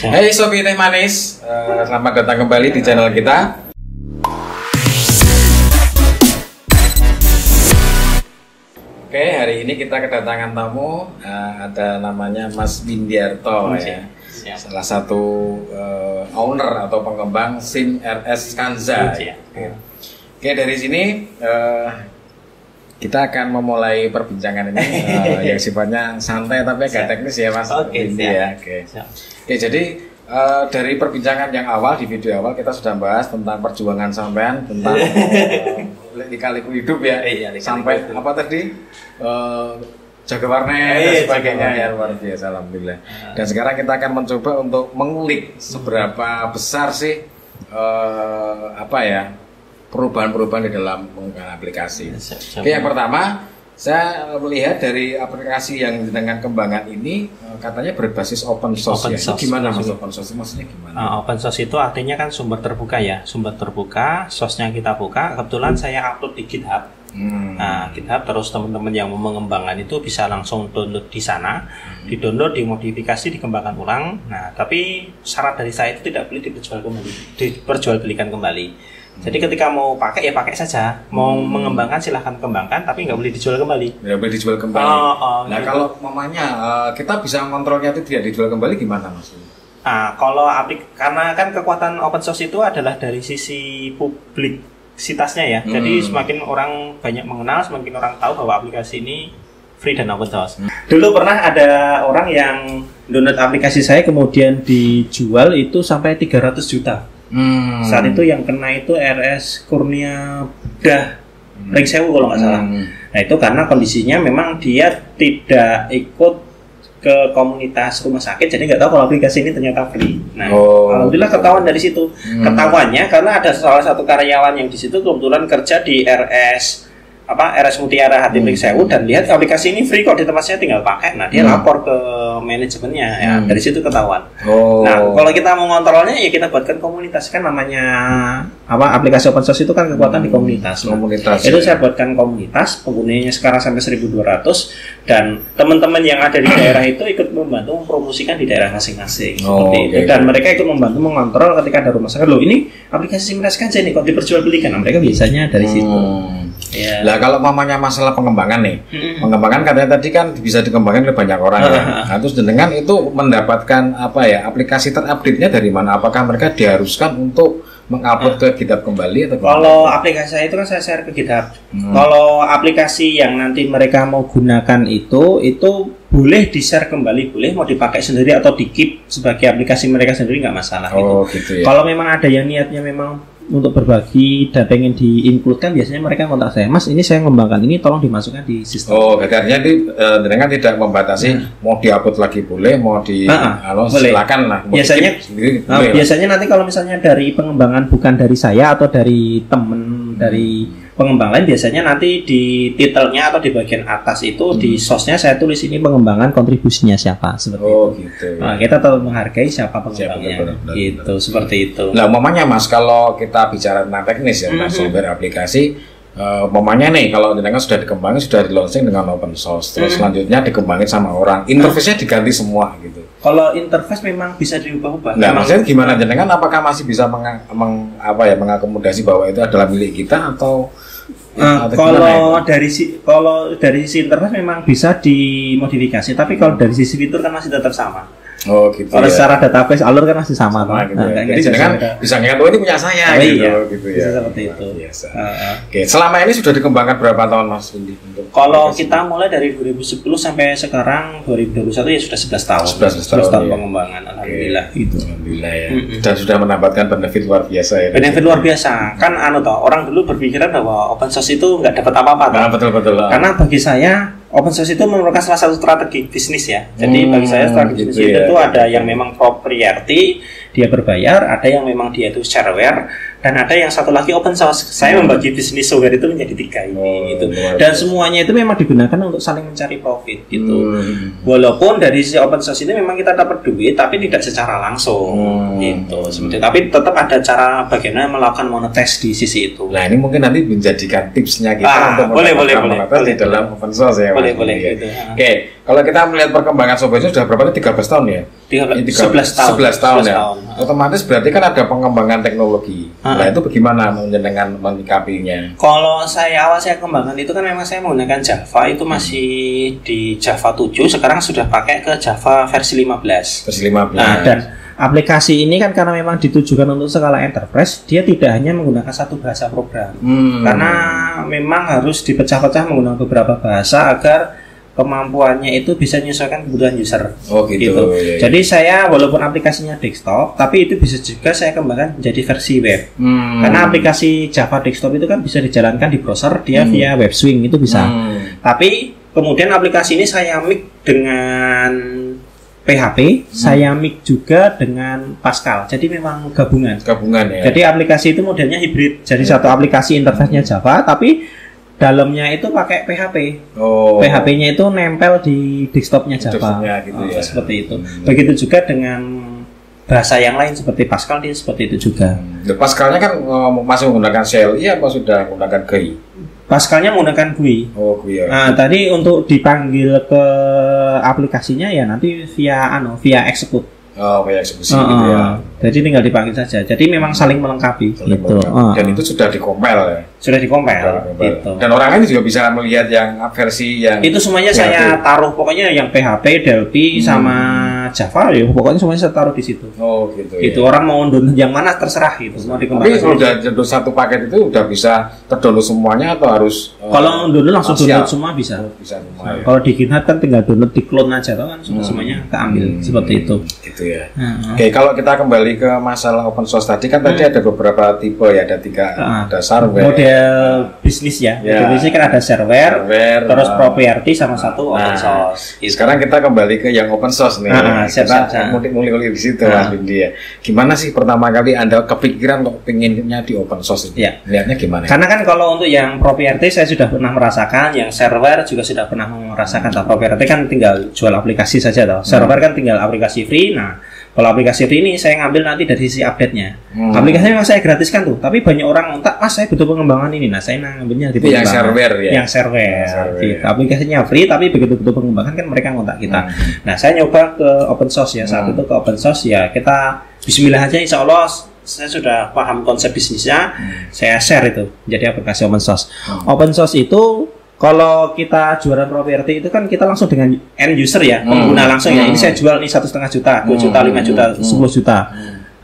Hey Sobi Teh Manis, selamat datang kembali di channel kita. Oke, hari ini kita kedatangan tamu, ada namanya Mas Windiarto ya. Salah satu owner atau pengembang SIM RS Kanza. Oke, dari sini kita akan memulai perbincangan ini yang sifatnya santai tapi agak teknis ya Mas. Oke. Oke, jadi dari perbincangan yang awal di video awal kita sudah bahas tentang perjuangan sampean tentang lika-liku hidup ya. Sampai apa tadi? Jaga warnet dan sebagainya ya, luar biasa alhamdulillah. Dan sekarang kita akan mencoba untuk mengulik seberapa besar sih perubahan-perubahan di dalam penggunaan aplikasi. Oke, yang pertama saya melihat dari aplikasi yang dengan kembangan ini katanya berbasis open source. Gimana Mas open source? Maksudnya gimana? Open source itu artinya kan sumber terbuka ya, sumber terbuka, source-nya kita buka. Kebetulan saya upload di GitHub. Nah, GitHub terus teman-teman yang mau mengembangkan itu bisa langsung download di sana, di-download, dimodifikasi, dikembangkan ulang. Nah, tapi syarat dari saya itu tidak boleh diperjualbelikan kembali. Jadi ketika mau pakai ya pakai saja, mau mengembangkan silahkan kembangkan, tapi nggak boleh dijual kembali. Nggak boleh dijual kembali. Nah gitu. Kalau mamanya kita bisa kontrolnya itu tidak dijual kembali gimana Mas? Kalau karena kan kekuatan open source itu adalah dari sisi publisitasnya ya. Jadi semakin orang banyak mengenal, semakin orang tahu bahwa aplikasi ini free dan open source. Dulu pernah ada orang yang download aplikasi saya kemudian dijual itu sampai 300 juta. Saat itu yang kena itu RS Kurnia Ring Sewu kalau nggak salah. Nah itu karena kondisinya memang dia tidak ikut ke komunitas rumah sakit, jadi nggak tahu kalau aplikasi ini ternyata free. Nah, alhamdulillah ketahuan dari situ. Ketahuannya karena ada salah satu karyawan yang di situ kebetulan kerja di RS Mutiara Hati Ring Sewu dan lihat aplikasi ini free kok di tempat saya, tinggal pakai. Nah dia lapor ke manajemennya ya, dari situ ketahuan. Nah kalau kita mau ngontrolnya ya kita buatkan komunitas, kan namanya aplikasi open source itu kan kekuatan di komunitas. Itu saya buatkan komunitas, penggunanya sekarang sampai 1.200 dan teman-teman yang ada di daerah itu ikut membantu mempromosikan di daerah masing-masing seperti itu. Dan mereka ikut membantu mengontrol ketika ada rumah sakit, loh ini aplikasi SIM RS Kanza nih kok diperjualbelikan. Nah mereka biasanya dari situ. Ya. Nah kalau mamanya masalah pengembangan nih, pengembangan katanya tadi kan bisa dikembangkan oleh banyak orang ya. Nah, terus dengan itu mendapatkan aplikasi terupdate-nya dari mana? Apakah mereka diharuskan untuk mengupload ke GitHub kembali atau kalau aplikasi saya itu kan saya share ke GitHub. Kalau aplikasi yang nanti mereka mau gunakan itu boleh di-share kembali, boleh mau dipakai sendiri atau di-keep sebagai aplikasi mereka sendiri, nggak masalah gitu ya. Kalau memang ada yang niatnya memang untuk berbagi dan pengen di-include-kan, biasanya mereka kontak saya, Mas ini saya mengembangkan ini, tolong dimasukkan di sistem. Katanya dengan tidak membatasi mau di-upload lagi boleh, mau silakan lah. Biasanya nanti kalau misalnya dari pengembangan bukan dari saya atau dari temen dari pengembang lain, biasanya nanti di titelnya atau di bagian atas itu di source-nya saya tulis ini pengembangan kontribusinya siapa seperti itu. Gitu. Nah, kita tahu menghargai siapa pengembangnya. Gitu, seperti itu. Nah, umpamanya Mas kalau kita bicara tentang teknis ya, software aplikasi, umpamanya nih kalau dengan sudah dikembangin, sudah di launching dengan open source, terus selanjutnya dikembangin sama orang, interface-nya diganti semua gitu. Kalau interface memang bisa diubah-ubah. Nah, maksudnya gimana jenengan? Apakah masih bisa mengakomodasi bahwa itu adalah milik kita atau kalau dari sisi interface memang bisa dimodifikasi, tapi kalau dari sisi fitur kan masih tetap sama. Gitu. Kalau secara database alur kan masih sama gitu ya. Jadi jangan bisa ingat ini punya saya gitu ya. Seperti itu. Oke, selama ini sudah dikembangkan berapa tahun Mas Windy? Kalau kita mulai dari 2010 sampai sekarang 2021 ya sudah 11 tahun. 11 tahun pengembangan, alhamdulillah itu. Alhamdulillah ya. Dan sudah mendapatkan benefit luar biasa ya. Benefit luar biasa. Kan orang dulu berpikiran bahwa open source itu nggak dapat apa-apa. Nah, betul. Karena bagi saya open source itu merupakan salah satu strategi bisnis ya. Jadi bagi saya strategi bisnis itu ada yang memang propriety dia berbayar, ada yang memang dia itu shareware, dan ada yang satu lagi open source. Saya membagi bisnis software itu menjadi 3 ini gitu. Dan semuanya itu memang digunakan untuk saling mencari profit gitu. Walaupun dari sisi open source ini memang kita dapat duit, tapi tidak secara langsung gitu. Tapi tetap ada cara bagaimana melakukan monetize di sisi itu. Nah, ini mungkin nanti menjadikan tipsnya kita untuk boleh di dalam open source ya. Boleh gitu. Oke, kalau kita melihat perkembangan software itu sudah berapa? 13 tahun ya? 11 tahun ya. Otomatis berarti kan ada pengembangan teknologi. Nah, itu bagaimana dengan menyikapinya? Kalau awal saya kembangkan itu kan memang saya menggunakan Java, itu masih di Java 7, sekarang sudah pakai ke Java versi 15. Versi 15. Nah, dan aplikasi ini kan karena memang ditujukan untuk skala enterprise, dia tidak hanya menggunakan satu bahasa program. Karena memang harus dipecah-pecah menggunakan beberapa bahasa agar kemampuannya itu bisa menyesuaikan kebutuhan user. Oh gitu. Iya. Jadi saya walaupun aplikasinya desktop, tapi itu bisa juga saya kembangkan menjadi versi web. Karena aplikasi Java desktop itu kan bisa dijalankan di browser, dia via WebSwing itu bisa. Tapi kemudian aplikasi ini saya mix dengan PHP, saya mix juga dengan Pascal. Jadi memang gabungan ya. Jadi aplikasi itu modelnya hibrid. Jadi satu aplikasi interface-nya Java, tapi dalamnya itu pakai PHP. PHP-nya itu nempel di desktopnya Java. Gitu ya. Seperti itu. Begitu juga dengan bahasa yang lain seperti Pascal, dia seperti itu juga. Pascalnya kan masih menggunakan CLI apa sudah menggunakan GUI? Pascalnya menggunakan GUI. GUI ya. Nah, tadi untuk dipanggil ke aplikasinya ya nanti via execute. Kayak eksekusi gitu ya. Jadi tinggal dipanggil saja. Jadi memang saling melengkapi gitu. Dan itu sudah dikompil ya. Sudah dikompil gitu. Dan orang lain juga bisa melihat yang versi yang itu semuanya PHP. Saya taruh pokoknya yang PHP, Delphi sama Java ya pokoknya semuanya saya taruh di situ. Gitu. Itu ya. orang mau download yang mana terserah gitu. Semua dikembangkan. Tapi kalau udah download satu paket itu udah bisa terdownload semuanya atau harus kalau download langsung download semua bisa. Bisa semua. Kalau di GitHub kan tinggal download, di clone aja kan semuanya keambil seperti itu. Gitu ya. Oke, kalau kita kembali ke masalah open source tadi kan tadi ada beberapa tipe ya, ada 3 ada shareware. Model bisnis ya. Bisnis kan ada shareware terus proprietary sama satu open source. Sekarang kita kembali ke yang open source nih. Kita mulik-mulik di situ Mas Bindi ya. Gimana sih pertama kali Anda kepikiran kok pengennya di open source itu? Ya. Lihatnya gimana? Karena kan kalau untuk yang proprietary saya sudah pernah merasakan, yang shareware juga sudah pernah merasakan. Proprietary kan tinggal jual aplikasi saja toh. Shareware kan tinggal aplikasi free. Nah, kalau aplikasi ini saya ngambil nanti dari sisi update-nya. Aplikasinya memang saya gratiskan tuh, tapi banyak orang minta, saya butuh pengembangan ini. Nah, saya ngambilnya di yang shareware ya. Yang shareware. Gitu. Aplikasinya free, tapi begitu butuh pengembangan kan mereka ngontak kita. Nah, saya nyoba ke open source ya. Saat itu ke open source ya kita bismillah aja, insya Allah saya sudah paham konsep bisnisnya. Saya share itu jadi aplikasi open source. Open source itu kalau kita jualan properti itu kan kita langsung dengan end user ya, pengguna langsung ya. Ini saya jual nih 1,5 juta, 2 juta, 5 juta, 10 juta.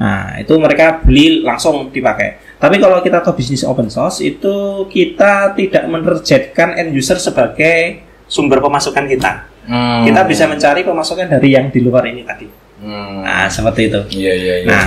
Nah, itu mereka beli langsung dipakai. Tapi kalau kita ke bisnis open source itu kita tidak menerjetkan end user sebagai sumber pemasukan kita. Kita bisa mencari pemasukan dari yang di luar ini tadi. Nah, seperti itu. Iya. Nah,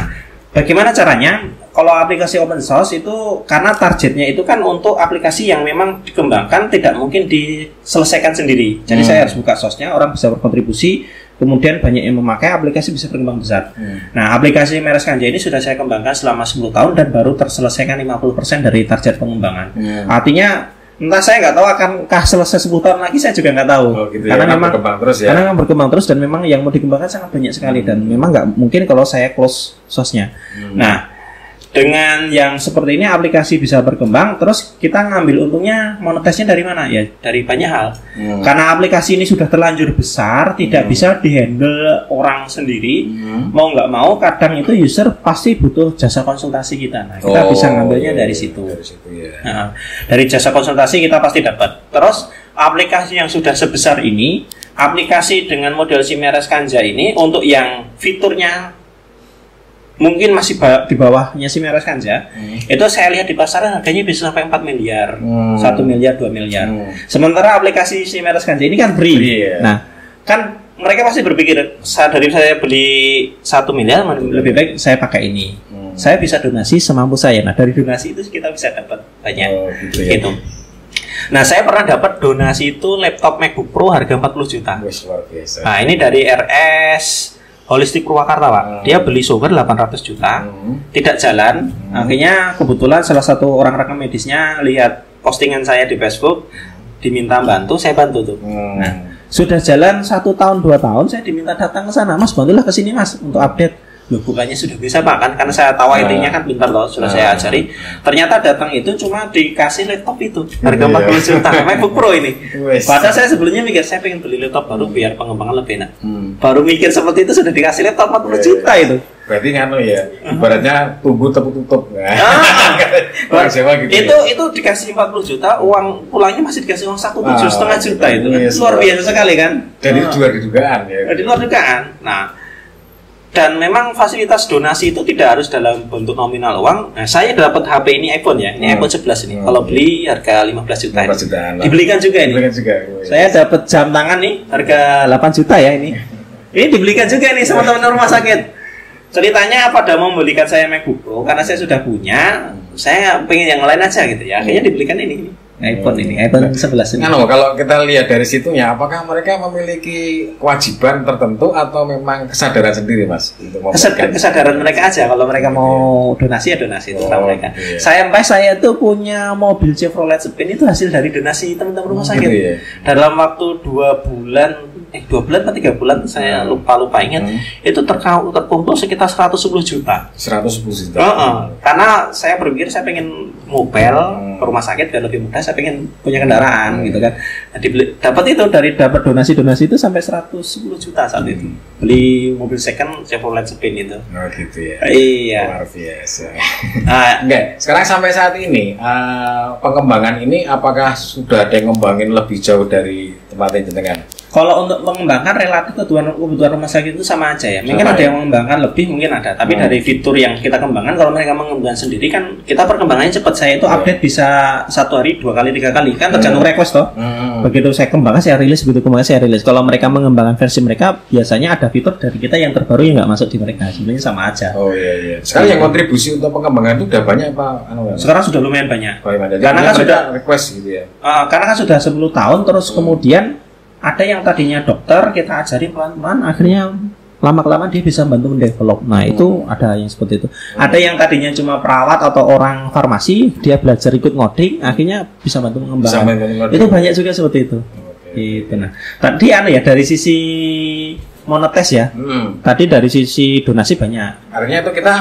bagaimana caranya? Kalau aplikasi open source itu karena targetnya itu kan untuk aplikasi yang memang dikembangkan tidak mungkin diselesaikan sendiri. Jadi saya harus buka source-nya, orang bisa berkontribusi, kemudian banyak yang memakai, aplikasi bisa berkembang besar. Nah, aplikasi Meres Kanja ini sudah saya kembangkan selama 10 tahun dan baru terselesaikan 50% dari target pengembangan. Artinya entah saya nggak tahu akankah selesai 10 tahun lagi, saya juga nggak tahu. Gitu karena ya, memang berkembang terus ya. Karena memang berkembang terus dan memang yang mau dikembangkan sangat banyak sekali dan memang nggak mungkin kalau saya close source-nya. Nah, dengan yang seperti ini aplikasi bisa berkembang, terus kita ngambil untungnya monetisnya dari mana? Ya dari banyak hal. Karena aplikasi ini sudah terlanjur besar, tidak bisa dihandle orang sendiri. Mau nggak mau, kadang itu user pasti butuh jasa konsultasi kita. Nah, kita bisa ngambilnya dari situ. Nah, dari jasa konsultasi kita pasti dapat. Terus aplikasi yang sudah sebesar ini, aplikasi dengan model si Meres Kanja ini untuk yang fiturnya mungkin masih di bawahnya si Meres Kanja, itu saya lihat di pasaran harganya bisa sampai 4 miliar, 1 miliar, 2 miliar. Sementara aplikasi si Meres Kanja ini kan free. Nah, kan mereka pasti berpikir, dari saya beli 1 miliar, lebih baik saya pakai ini. Saya bisa donasi semampu saya. Nah, dari donasi itu kita bisa dapat banyak. Gitu. Nah, saya pernah dapat donasi itu laptop MacBook Pro harga 40 juta. Luar biasa. Nah, ini dari RS Holistik Purwakarta Pak. Dia beli software 800 juta, tidak jalan. Akhirnya kebetulan salah satu orang rekam medisnya lihat postingan saya di Facebook, diminta bantu, saya bantu tuh. Nah, sudah jalan 1 tahun 2 tahun, saya diminta datang ke sana, Mas bantulah ke sini Mas untuk update. Loh, bukannya sudah bisa Pak, kan karena saya tahu IT-nya kan pintar loh, sudah saya ajari. Ternyata datang itu cuma dikasih laptop itu harga 40 juta, MacBook Pro ini. Padahal saya sebelumnya mikir saya pengen beli laptop baru biar pengembangan lebih enak. Baru mikir seperti itu sudah dikasih laptop 40 juta itu. Berarti nganu ya, ibaratnya tunggu tutup. Itu dikasih 40 juta, uang pulangnya masih dikasih uang 1,5 juta itu. Luar biasa sekali kan? Dan itu luar dugaan ya. Di luar dugaan. Nah, dan memang fasilitas donasi itu tidak harus dalam bentuk nominal uang. Nah, saya dapat HP ini iPhone ya, ini iPhone 11 ini. Kalau beli harga 15 juta. 15 juta. Dibelikan juga ini. Saya dapat jam tangan nih, harga 8 juta ya ini. Ini dibelikan juga nih sama teman rumah sakit. Ceritanya pada mau membelikan saya MacBook Pro karena saya sudah punya, saya pengen yang lain aja gitu ya. Akhirnya dibelikan ini. iPhone 11 ini. Kalau kita lihat dari situnya, apakah mereka memiliki kewajiban tertentu atau memang kesadaran sendiri, Mas? Kesadaran mereka aja. Kalau mereka mau donasi ya donasi tentang mereka. Iya. Saya tuh punya mobil Chevrolet Spin itu hasil dari donasi teman-teman rumah sakit. Iya. Dalam waktu 2 bulan atau 3 bulan saya lupa ingat itu terkumpul sekitar 110 juta. 110 juta. Karena saya berpikir saya pengen mobil ke rumah sakit biar lebih mudah. Saya pengen punya kendaraan gitu kan. Nah, dapat donasi itu sampai 110 juta saat itu. Beli mobil second Chevrolet Spin itu. Oh gitu ya. Iya. Luar biasa. Enggak. Sekarang sampai saat ini pengembangan ini apakah sudah ada yang ngembangin lebih jauh dari tempat jenengan? Kalau untuk mengembangkan relatif kebutuhan rumah sakit itu sama aja ya. Mungkin ada yang mengembangkan lebih, mungkin ada. Tapi dari fitur yang kita kembangkan, kalau mereka mengembangkan sendiri kan kita perkembangannya cepat. Saya itu update bisa 1 hari 2 kali 3 kali kan tergantung request toh. Begitu saya kembangkan saya rilis, begitu kembangkan saya rilis. Kalau mereka mengembangkan versi mereka, biasanya ada fitur dari kita yang terbaru yang nggak masuk di mereka. Sebenarnya sama aja. Oh iya. Sekarang yang kontribusi untuk pengembangan itu udah banyak apa? Sekarang sudah lumayan banyak. Karena kan sudah request gitu ya. Karena kan sudah 10 tahun terus kemudian ada yang tadinya dokter kita ajari pelan-pelan, akhirnya lama-kelamaan dia bisa bantu mendevelop. Nah itu ada yang seperti itu. Ada yang tadinya cuma perawat atau orang farmasi, dia belajar ikut ngoding, akhirnya bisa bantu mengembangkan. Itu banyak juga seperti itu. Gitu. Nah, tadi dari sisi monetes ya. Tadi dari sisi donasi banyak. Artinya itu kita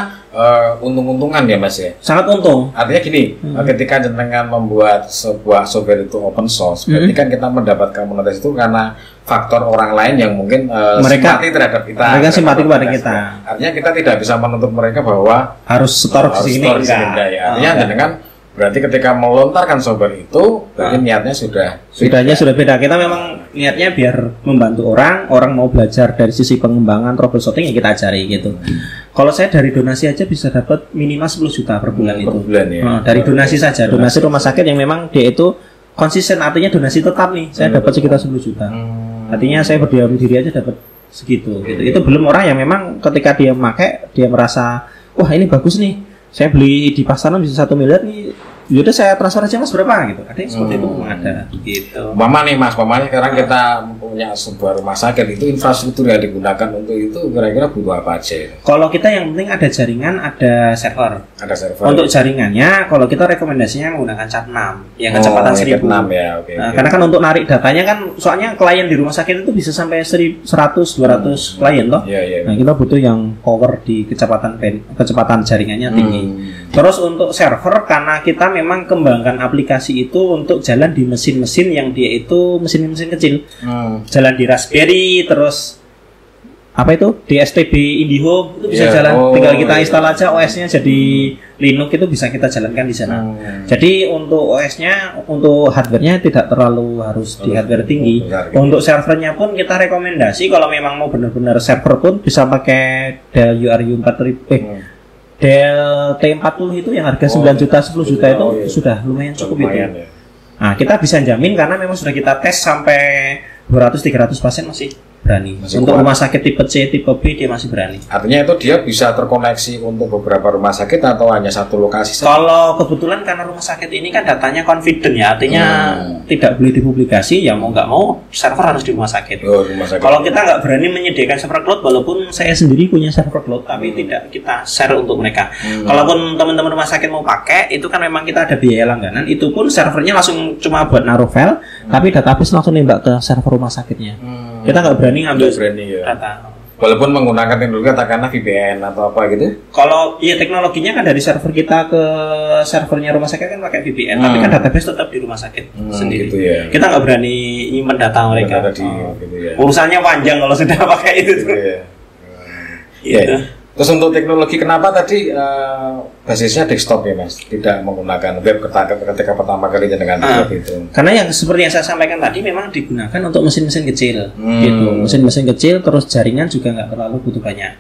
untung-untungan ya Mas ya. Sangat untung. Artinya gini, ketika jenengan membuat sebuah software itu open source, berarti kan kita mendapatkan monetes itu karena faktor orang lain yang mungkin mereka simpati terhadap kita. Mereka simpati kepada kita. Artinya kita tidak bisa menuntut mereka bahwa harus setor ke sini. Ya. Artinya jenengan berarti ketika melontarkan software itu, berarti niatnya sudahnya sudah beda. Kita memang niatnya biar membantu orang mau belajar dari sisi pengembangan troubleshooting yang kita ajari gitu. Kalau saya dari donasi aja bisa dapat minimal 10 juta per bulan itu. Per bulan ya. Dari donasi saja, donasi rumah sakit yang memang dia itu konsisten, artinya donasi tetap nih. Saya dapat sekitar 10 juta. Artinya saya berdiam diri aja dapat segitu gitu. Itu belum orang yang memang ketika dia memakai dia merasa wah ini bagus nih. Saya beli di pasaran bisa 1 miliar nih, yaudah saya transfer aja Mas berapa gitu. Ada yang seperti itu ada gitu. Mama sekarang kita punya sebuah rumah sakit itu infrastruktur yang digunakan untuk itu kira-kira butuh apa aja? Kalau kita yang penting ada jaringan, ada server. Ada server. Untuk jaringannya, kalau kita rekomendasinya menggunakan Cat6 yang kecepatan 1000. Ya, okay. Karena kan untuk narik datanya kan, soalnya klien di rumah sakit itu bisa sampai 100-200 klien loh. Nah kita butuh yang power di kecepatan jaringannya tinggi. Terus untuk server, karena kita memang kembangkan aplikasi itu untuk jalan di mesin-mesin yang dia itu mesin-mesin kecil. Jalan di Raspberry, terus apa itu di STB Indigo itu bisa jalan. Tinggal kita install aja OS-nya jadi Linux, itu bisa kita jalankan di sana. Jadi untuk OS-nya, untuk hardware-nya tidak terlalu harus di hardware tinggi. Untuk servernya pun kita rekomendasi kalau memang mau benar-benar server pun bisa pakai Dell URU 4000. Dell T40 itu yang harga 9 juta 10 juta itu sudah lumayan cukup itu. Nah, kita bisa jamin karena memang sudah kita tes sampai 200-300% masih berani. Masih Untuk kuat. rumah sakit tipe C, tipe B dia masih berani. Artinya itu dia bisa terkoneksi untuk beberapa rumah sakit atau hanya satu lokasi saja? Kalau kebetulan karena rumah sakit ini kan datanya confident ya, artinya tidak boleh dipublikasi, ya mau nggak mau server harus di rumah sakit. Oh, rumah sakit. Kalau kita nggak berani menyediakan server cloud, walaupun saya sendiri punya server cloud, tapi tidak kita share untuk mereka. Kalaupun teman-teman rumah sakit mau pakai, itu kan memang kita ada biaya langganan, itu pun servernya langsung cuma buat naruh file, tapi database langsung nembak ke server rumah sakitnya. Kita nggak berani ngambil Nggak berani, ya. data. Walaupun menggunakan teknologi katakanlah VPN atau apa gitu? Kalau ya teknologinya kan dari server kita ke servernya rumah sakit kan pakai VPN, tapi kan database tetap di rumah sakit sendiri. Gitu ya. Kita nggak berani nyimpen data mereka. Data gitu ya. Urusannya panjang kalau sudah pakai itu. Gitu ya. Gitu. Terus untuk teknologi kenapa tadi basisnya desktop ya Mas? Tidak menggunakan web ketika pertama kali dengan web itu. Karena yang seperti yang saya sampaikan tadi memang digunakan untuk mesin-mesin kecil, gitu. Mesin-mesin kecil, terus jaringan juga nggak terlalu butuh banyak.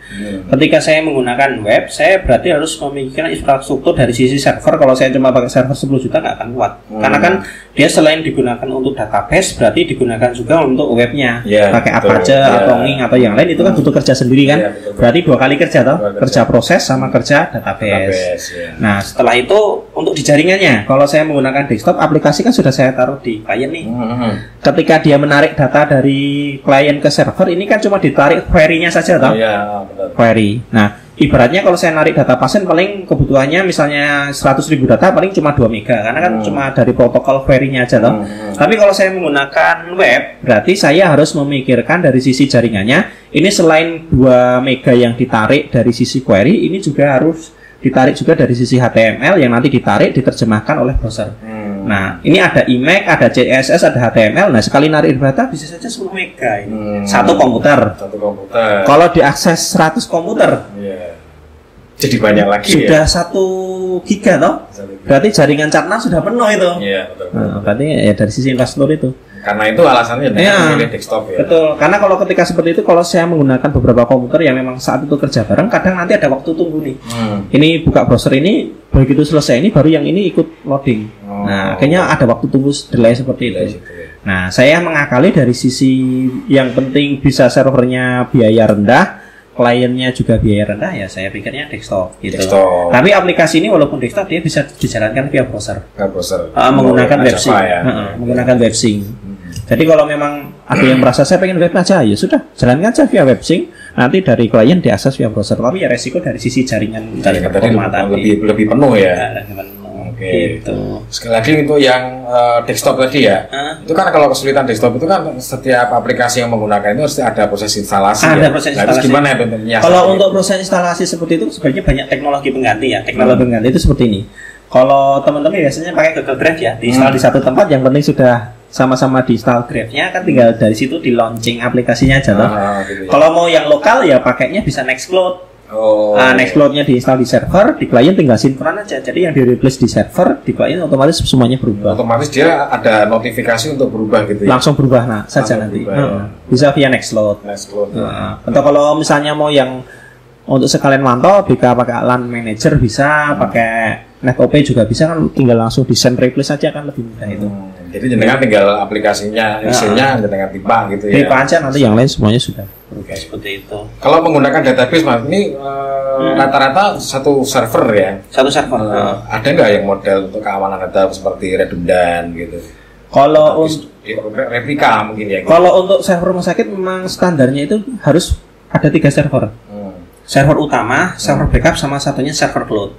Ketika saya menggunakan web, saya berarti harus memikirkan infrastruktur dari sisi server. Kalau saya cuma pakai server 10 juta nggak akan kuat, karena kan dia selain digunakan untuk database, berarti digunakan juga untuk webnya. Pakai apa aja, atau Nging atau yang lain itu kan butuh kerja sendiri kan. Berarti 2 kali kerja toh, kerja proses sama kerja database. Nah, setelah itu untuk di jaringannya, kalau saya menggunakan desktop, aplikasi kan sudah saya taruh di klien nih. Ketika dia menarik data dari klien ke server, ini kan cuma ditarik query-nya saja toh. Query. Nah, ibaratnya kalau saya narik data pasien paling kebutuhannya misalnya 100.000 data paling cuma 2 mega karena kan cuma dari protokol query-nya aja toh. Tapi kalau saya menggunakan web, berarti saya harus memikirkan dari sisi jaringannya. Ini selain 2 mega yang ditarik dari sisi query, ini juga harus ditarik juga dari sisi HTML yang nanti ditarik diterjemahkan oleh browser. Nah, ini ada IMAX, ada CSS, ada HTML. Nah, sekali narik data bisa saja 10 mega ini. Satu komputer. Kalau diakses 100 komputer, jadi banyak lagi sudah 1 giga toh. Berarti jaringan Catna sudah penuh itu. Nah, berarti ya dari sisi infrastruktur itu. Karena itu alasannya memilih desktop ya. Betul. Karena kalau ketika seperti itu, kalau saya menggunakan beberapa komputer yang memang saat itu kerja bareng, kadang nanti ada waktu tunggu nih. Ini buka browser ini, begitu selesai ini baru yang ini ikut loading. Nah, akhirnya ada waktu tunggu delay seperti itu. Nah, saya mengakali dari sisi yang penting bisa servernya biaya rendah, kliennya juga biaya rendah, ya saya pikirnya desktop gitu. Tapi aplikasi ini walaupun desktop dia bisa dijalankan via browser. Menggunakan WebSync. Menggunakan WebSync. Jadi kalau memang ada yang merasa saya pengen web aja, ya sudah jalankan aja via WebSync. Nanti dari klien diakses via browser. Tapi ya resiko dari sisi jaringan tadi lebih penuh ya. Gitu. Sekali lagi untuk yang desktop tadi ya, itu kan kalau kesulitan desktop itu kan setiap aplikasi yang menggunakan itu harus ada proses instalasi. Proses instalasi. Gimana ya bentuknya? Kalau untuk proses instalasi seperti itu sebenarnya banyak teknologi pengganti ya. Teknologi pengganti itu seperti ini. Kalau teman-teman biasanya pakai Google Drive ya, diinstal di satu tempat, yang penting sudah sama-sama diinstal Drive-nya, kan tinggal dari situ di launching aplikasinya aja toh. Gitu ya. Kalau mau yang lokal ya pakainya bisa Nextcloud. Nextcloud-nya diinstal di server, di klien tinggal sinkron aja. Jadi yang di-replace di server, di klien otomatis semuanya berubah. Otomatis dia ada notifikasi untuk berubah gitu ya. Langsung berubah saja nanti. Bisa via Nextcloud. Atau kalau misalnya mau yang untuk sekalian mantau, bisa pakai LAN Manager, bisa pakai NetOP juga bisa, kan tinggal langsung di send replace saja kan lebih mudah itu. Jadi jenengan tinggal aplikasinya, isinya jenengan tipa gitu ya. Tipa aja, nanti yang lain semuanya sudah berubah seperti itu. Kalau menggunakan database Mas, ini rata-rata satu server ya. Satu server. Ada nggak yang model untuk keamanan data seperti redundan gitu? Kalau replika mungkin ya. Kalau untuk server rumah sakit memang standarnya itu harus ada 3 server. Server utama, server backup, sama satunya server cloud.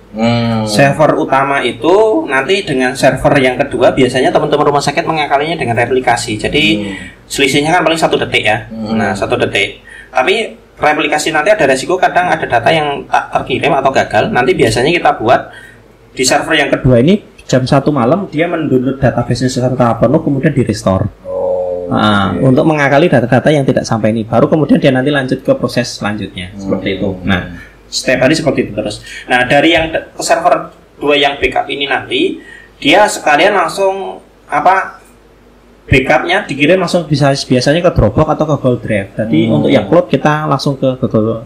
Server utama itu nanti dengan server yang kedua biasanya teman-teman rumah sakit mengakalinya dengan replikasi. Jadi selisihnya kan paling 1 detik ya. Nah 1 detik. Tapi replikasi nanti ada resiko kadang ada data yang tak terkirim atau gagal. Nanti biasanya kita buat di server yang kedua ini jam 1 malam dia mendownload database-nya secara penuh kemudian di restore. Untuk mengakali data-data yang tidak sampai ini, baru kemudian dia nanti lanjut ke proses selanjutnya seperti itu. Nah, setiap hari seperti itu terus. Nah, dari yang ke server 2 yang backup ini nanti dia sekalian langsung backupnya dikirim langsung biasanya ke Dropbox atau ke Google Drive. Jadi untuk yang cloud kita langsung ke Google.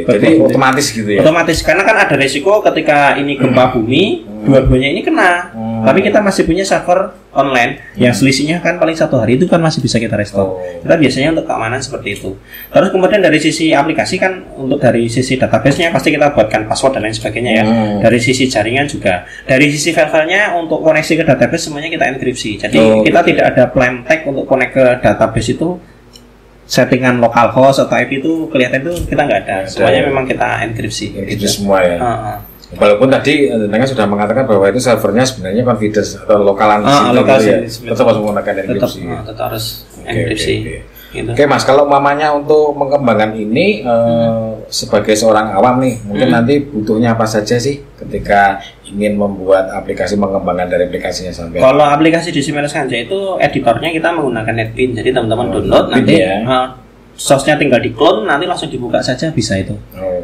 Jadi otomatis gitu ya. Otomatis karena kan ada resiko ketika ini gempa bumi, dua-duanya ini kena. Tapi kita masih punya server online yang selisihnya kan paling 1 hari itu kan masih bisa kita restore. Kita biasanya untuk keamanan seperti itu. Terus kemudian dari sisi aplikasi kan untuk dari sisi database-nya pasti kita buatkan password dan lain sebagainya ya. Dari sisi jaringan juga. Dari sisi file-filenya untuk koneksi ke database semuanya kita enkripsi. Jadi kita tidak ada plain text untuk connect ke database itu. Settingan localhost atau IP itu kelihatan itu kita nggak ada. Semuanya memang kita enkripsi. Itu semua ya. Walaupun tadi Anda sudah mengatakan bahwa itu servernya sebenarnya confidence atau lokalan ya. Tetap harus menggunakan enkripsi. Tetap harus enkripsi. Gitu. Oke Mas, kalau mamanya untuk mengembangkan ini sebagai seorang awam nih, mungkin nanti butuhnya apa saja sih ketika ingin membuat aplikasi, mengembangkan dari aplikasinya sampai. Kalau aplikasi di Simeres Kanja itu editornya kita menggunakan NetBeans, jadi teman-teman download nanti source-nya tinggal di clone, nanti langsung dibuka saja bisa itu.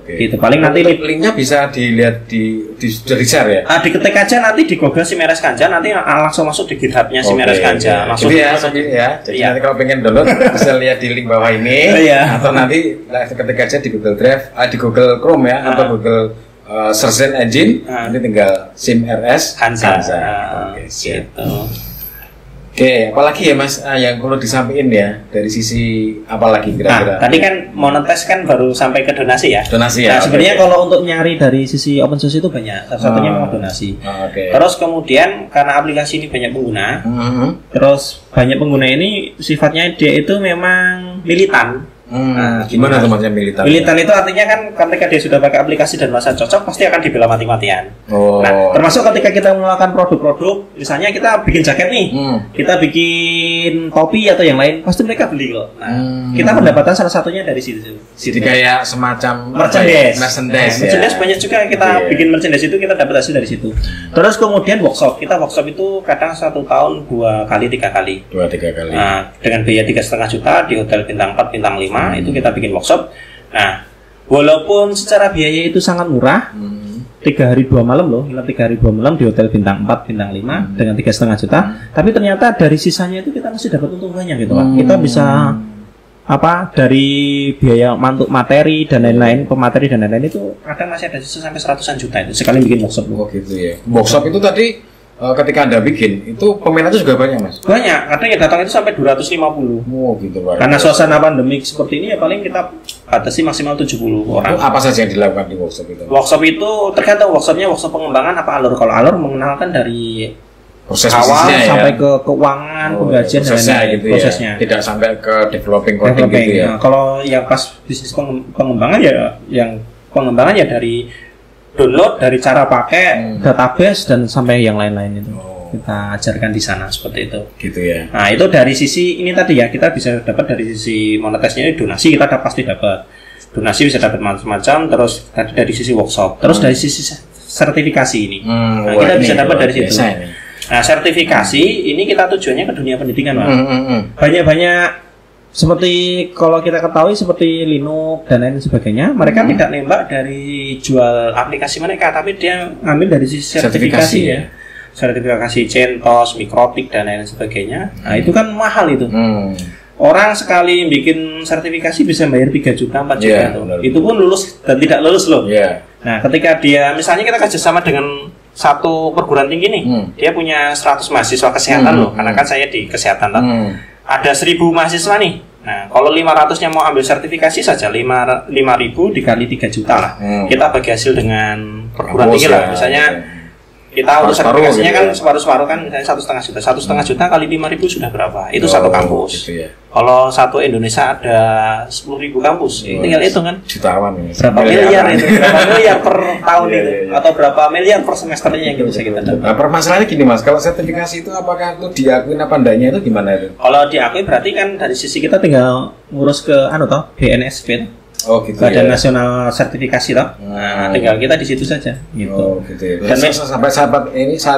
Gitu. Paling nanti linknya bisa dilihat dari share ya. Diketik aja nanti di Google Simeres Kanja, nanti langsung masuk di GitHub-nya Simeres Kanja. Langsung ya. Jadi nanti kalau pengen download bisa lihat di link bawah ini, atau nanti ketik aja di Google Drive, di Google Chrome ya, atau Google search engine, nanti tinggal SimRS Kanja. Gitu. Oke, apalagi ya Mas yang perlu disampaikan ya dari sisi apalagi kira-kira? Tadi kan monetes kan baru sampai ke donasi ya. Donasi ya. Nah, sebenarnya kalau untuk nyari dari sisi open source itu banyak. Salah satunya memang donasi. Terus kemudian karena aplikasi ini banyak pengguna, terus banyak pengguna ini sifatnya dia itu memang militan. Gimana tuh maksudnya militan? Militan itu artinya kan ketika dia sudah pakai aplikasi dan merasa cocok pasti akan dibela mati-matian. Nah, termasuk ketika kita melakukan produk-produk, misalnya kita bikin jaket nih, kita bikin topi atau yang lain, pasti mereka beli kok. Nah, kita pendapatan salah satunya dari situ. Jadi kayak semacam merchandise banyak juga kita bikin merchandise itu kita dapat hasil dari situ. Terus kemudian workshop itu kadang 1 tahun 2 kali 3 kali. 2-3 kali. Nah, dengan biaya 3,5 juta di hotel bintang 4, bintang 5 itu kita bikin workshop. Nah, walaupun secara biaya itu sangat murah, 3 hari 2 malam loh, 3 hari 2 malam di hotel bintang 4, bintang 5 dengan 3,5 juta. Tapi ternyata dari sisanya itu kita masih dapat untung banyak gitu Pak. Kita bisa dari biaya mantuk materi dan lain-lain, pemateri dan lain-lain itu kadang masih ada sisa sampai 100-an juta itu sekali bikin workshop. Gitu ya. Workshop itu tadi ketika Anda bikin itu peminatnya juga banyak Mas? Banyak, kadang yang datang itu sampai 250. Gitu Pak. Karena suasana pandemik seperti ini ya paling kita batasi maksimal 70 orang. Apa saja yang dilakukan di workshop itu? Workshop itu tergantung workshopnya, workshop pengembangan apa alur. Kalau alur mengenalkan dari proses awal sampai ya? ke keuangan, penggajian dan lain-lain gitu prosesnya. Ya? Tidak sampai ke developing coding gitu ya. Nah, kalau yang pas bisnis pengembangan ya yang pengembangan ya dari download, dari cara pakai database dan sampai yang lain-lain itu. Kita ajarkan di sana seperti itu. Gitu ya. Nah, itu dari sisi ini tadi ya, kita bisa dapat dari sisi monetisnya donasi kita pasti dapat. Donasi bisa dapat macam-macam, terus dari sisi workshop, terus dari sisi sertifikasi ini. Nah, kita bisa dapat dari situ. Nah, sertifikasi ini kita tujuannya ke dunia pendidikan, Pak. Banyak-banyak seperti kalau kita ketahui seperti Linux dan lain sebagainya, mereka tidak nembak dari jual aplikasi mereka, tapi dia ngambil dari sisi sertifikasi ya. Sertifikasi CentOS, Mikrotik dan lain sebagainya. Nah, itu kan mahal itu. Orang sekali bikin sertifikasi bisa bayar 3 juta, 4 juta tuh. Itu pun lulus dan tidak lulus loh. Nah, ketika dia misalnya kita kerjasama dengan satu perguruan tinggi nih, dia punya 100 mahasiswa kesehatan loh, karena kan saya di kesehatan loh. Ada 1.000 mahasiswa nih. Nah, kalau 500-nya mau ambil sertifikasi saja 5.000 dikali 3 juta lah. Kita bagi hasil dengan perguruan tinggi lah. Misalnya kita untuk sertifikasinya kan separuh-separuh kan, misalnya 1,5 juta. 1,5 juta kali 5.000 sudah berapa? Itu satu kampus. Gitu ya. Kalau satu Indonesia ada 10.000 kampus, tinggal hitung kan. Jutaan ya. Berapa miliar itu? Berapa miliar per tahun itu? Atau berapa miliar per semesternya yang bisa kita dapat? Nah, permasalahannya gini Mas, kalau sertifikasi itu apakah itu diakui apa enggaknya itu gimana itu? Kalau diakui berarti kan dari sisi kita tinggal ngurus ke BNSP. Gitu Badan ya. Nasional Sertifikasi toh. Nah, tinggal kita di situ saja gitu. Gitu ya. Dan sampai saat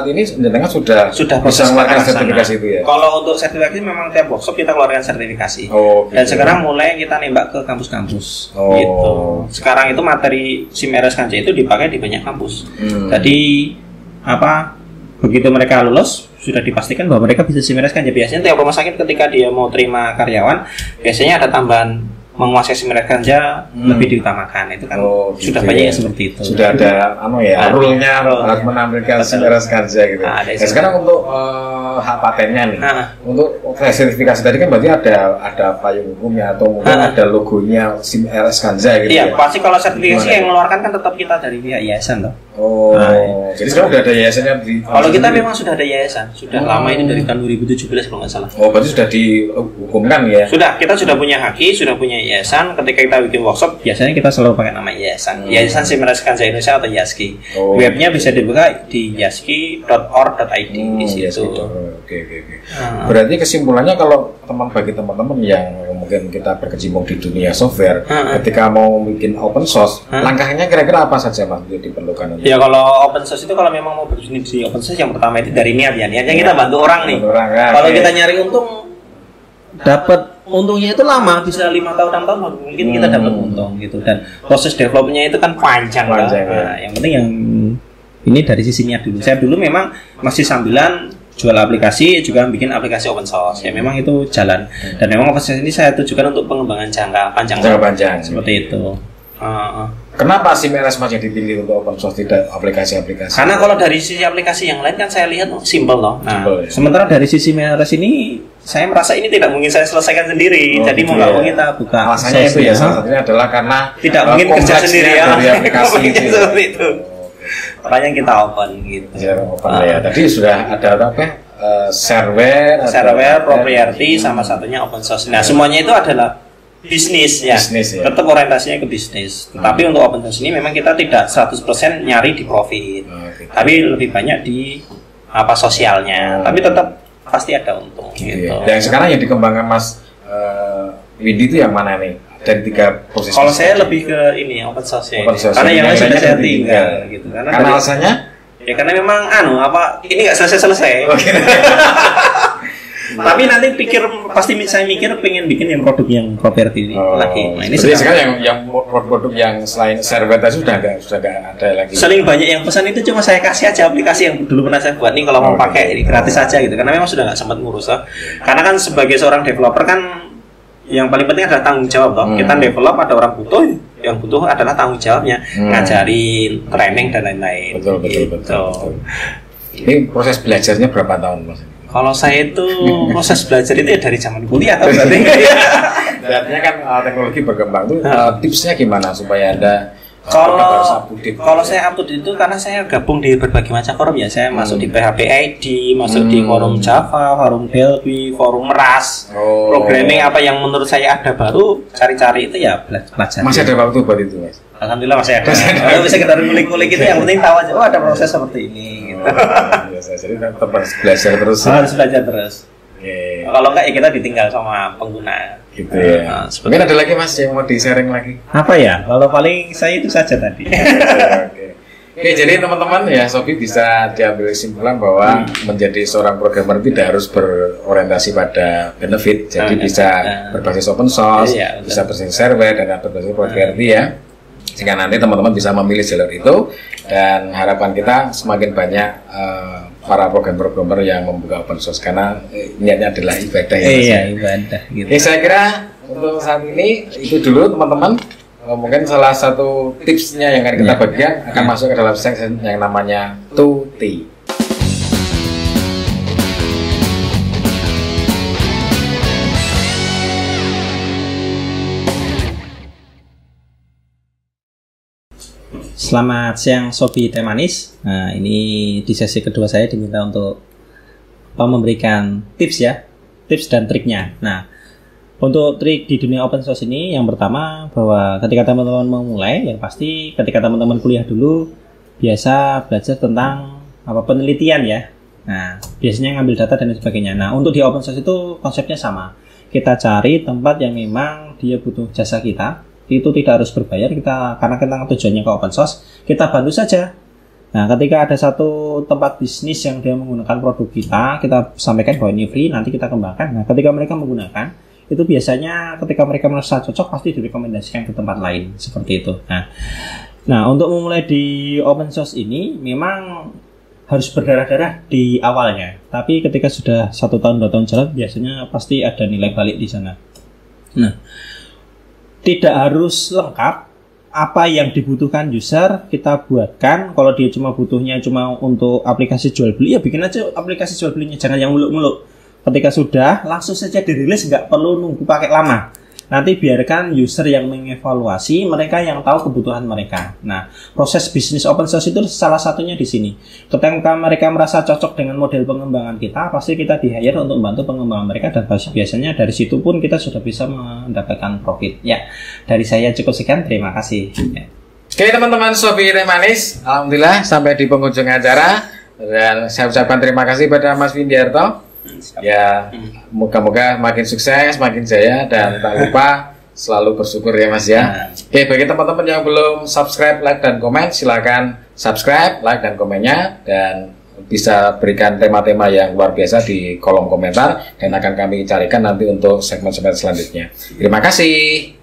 ini jenengan sudah bisa mengeluarkan sertifikasi itu ya. Kalau untuk sertifikasi memang tiap workshop kita keluarkan sertifikasi. Gitu. Dan sekarang mulai kita nembak ke kampus-kampus. Gitu. Sekarang itu materi SimRS Kanja itu dipakai di banyak kampus. Jadi begitu mereka lulus sudah dipastikan bahwa mereka bisa SimRS Kanja. Biasanya tiap rumah sakit ketika dia mau terima karyawan, biasanya ada tambahan menguasai seminar ganja lebih diutamakan. Itu kan sudah gitu banyak ya. yang seperti itu. Sudah ada rule-nya harus menampilkan seminar ganja gitu. Sekarang untuk hak patennya nih, untuk sertifikasi tadi kan berarti ada payung hukumnya atau mungkin ada logonya RS ganja gitu. Iya, pasti kalau sertifikasi yang mengeluarkan kan tetap kita dari pihak yayasan toh. Jadi sekarang udah ada yayasannya di. Kalau kita memang sudah ada yayasan, sudah lama ini dari tahun 2017 kalau nggak salah. Berarti sudah dihukumkan ya? Sudah, kita sudah punya haki, sudah punya yayasan. Ketika kita bikin workshop, biasanya kita selalu pakai nama yayasan. Yayasan Seminar Ganja Indonesia atau YASGI. Webnya bisa dibuka di yaski.org.id di situ. Oke. Berarti kesimpulannya kalau bagi teman-teman yang mungkin kita berkecimpung di dunia software, ketika mau bikin open source, langkahnya kira-kira apa saja Mas yang diperlukan? Ya kalau open source itu kalau memang mau berbisnis di open source yang pertama itu dari niat ya. Niatnya kita bantu orang nih. Kalau kita nyari untung, dapat untungnya itu lama, bisa 5 tahun 6 tahun mungkin kita dapat untung gitu, dan proses developnya itu kan panjang lah. Nah, yang penting yang ini dari sisi niat dulu. Saya dulu memang masih sambilan jual aplikasi, juga bikin aplikasi open source. Ya memang itu jalan. Dan memang open source ini saya tujukan untuk pengembangan jangka panjang. Seperti itu. Kenapa SIM RS Mas yang dipilih untuk open source tidak aplikasi-aplikasi? Karena kalau dari sisi aplikasi yang lain kan saya lihat simple loh. Nah, simple, ya? Sementara dari sisi RS ini saya merasa ini tidak mungkin saya selesaikan sendiri. Jadi mau nggak mau kita buka. Alasannya itu ya salah satunya adalah karena tidak mungkin kerja sendiri ya. Dari aplikasi itu. Seperti itu. Makanya kita open gitu. Ya, open ya. Tadi sudah ada apa? Shareware, proprietary, sama satunya open source. Nah, semuanya itu adalah bisnis ya. Tetap orientasinya ke bisnis. Tetapi untuk open source ini memang kita tidak 100% nyari di profit. Tapi lebih banyak di sosialnya. Tapi tetap pasti ada untung gitu. Dan sekarang yang dikembangkan Mas Windy itu yang mana nih? Dari 3 posisi. Kalau saya lebih ke ini open source ya. Karena yang lain sudah saya tinggal gitu. Karena alasannya? Ya karena memang ini nggak selesai. Tapi nanti saya mikir pengen bikin yang produk yang properti lagi. Nah, ini sekarang yang produk yang selain server tadi sudah nggak ada lagi. Sering banyak yang pesan itu cuma saya kasih aja aplikasi yang dulu pernah saya buat nih kalau mau pakai ini gratis aja gitu. Karena memang sudah nggak sempat ngurus lah. Karena kan sebagai seorang developer kan yang paling penting adalah tanggung jawab toh. Kita develop ada orang butuh, yang butuh adalah tanggung jawabnya, ngajarin, training dan lain-lain. Betul. Ini proses belajarnya berapa tahun Mas? Kalau saya itu proses belajar itu ya dari zaman kuliah atau berarti? Artinya kan teknologi berkembang tuh tipsnya gimana supaya Anda kalau saya update itu karena saya gabung di berbagai macam forum ya. Saya masuk di PHP ID, masuk di forum Java, forum Delphi, forum RAS, programming apa yang menurut saya ada baru, cari-cari itu ya belajar. Masih ada waktu buat itu Mas? Alhamdulillah masih ada. Kalau bisa kita ngulik-ngulik itu yang penting tahu aja. Ada proses seperti ini. Gitu. Jadi tetap harus belajar terus. Harus belajar terus. Kalau enggak ya kita ditinggal sama pengguna. Gitu ya. Mungkin ada lagi Mas yang mau di-sharing lagi? Apa ya? Kalau paling saya itu saja tadi. Oke, jadi teman-teman ya Sobi bisa diambil kesimpulan bahwa menjadi seorang programmer tidak harus berorientasi pada benefit. Jadi bisa berbasis open source, bisa berbasis server dan berbasis proprietary ya. Sehingga nanti teman-teman bisa memilih jalur itu, dan harapan kita semakin banyak para programmer yang membuka open source karena niatnya adalah ibadah ya. Iya, ibadah gitu. Saya kira untuk saat ini itu dulu teman-teman. Mungkin salah satu tipsnya yang akan kita bagikan akan masuk ke dalam section yang namanya Tuti. Selamat siang Sobi Teh Manis. Nah, ini di sesi kedua saya diminta untuk memberikan tips dan triknya. Nah, untuk trik di dunia open source ini yang pertama bahwa ketika teman-teman mau mulai, yang pasti ketika teman-teman kuliah dulu biasa belajar tentang penelitian ya. Nah, biasanya ngambil data dan sebagainya. Nah, untuk di open source itu konsepnya sama. Kita cari tempat yang memang dia butuh jasa kita. Itu tidak harus berbayar, karena kita tujuannya ke open source, kita bantu saja. Nah, ketika ada satu tempat bisnis yang dia menggunakan produk kita sampaikan bahwa ini free, nanti kita kembangkan. Nah, ketika mereka menggunakan, itu biasanya ketika mereka merasa cocok, pasti direkomendasikan ke tempat lain, seperti itu. Nah, untuk memulai di open source ini, memang harus berdarah-darah di awalnya. Tapi ketika sudah 1 tahun, 2 tahun jalan, biasanya pasti ada nilai balik di sana. Nah, tidak harus lengkap. Apa yang dibutuhkan user kita buatkan. Kalau dia cuma butuhnya cuma untuk aplikasi jual beli, ya bikin aja aplikasi jual belinya, jangan yang muluk-muluk. Ketika sudah langsung saja dirilis, nggak perlu nunggu pakai lama. Nanti biarkan user yang mengevaluasi, mereka yang tahu kebutuhan mereka. Nah, proses bisnis open source itu salah satunya di sini. Ketika mereka merasa cocok dengan model pengembangan kita, pasti kita di-hire untuk membantu pengembangan mereka, dan biasanya dari situ pun kita sudah bisa mendapatkan profit. Ya, dari saya cukup sekian. Terima kasih. Ya. Oke teman-teman Sobi Teh Manis, alhamdulillah sampai di penghujung acara, dan saya ucapkan terima kasih pada Mas Windiarto. Ya, moga-moga makin sukses, makin jaya, dan tak lupa selalu bersyukur ya Mas ya. Oke, bagi teman-teman yang belum subscribe, like, dan komen, silakan subscribe, like, dan komennya, dan bisa berikan tema-tema yang luar biasa di kolom komentar, dan akan kami carikan nanti untuk segmen-segmen selanjutnya. Terima kasih.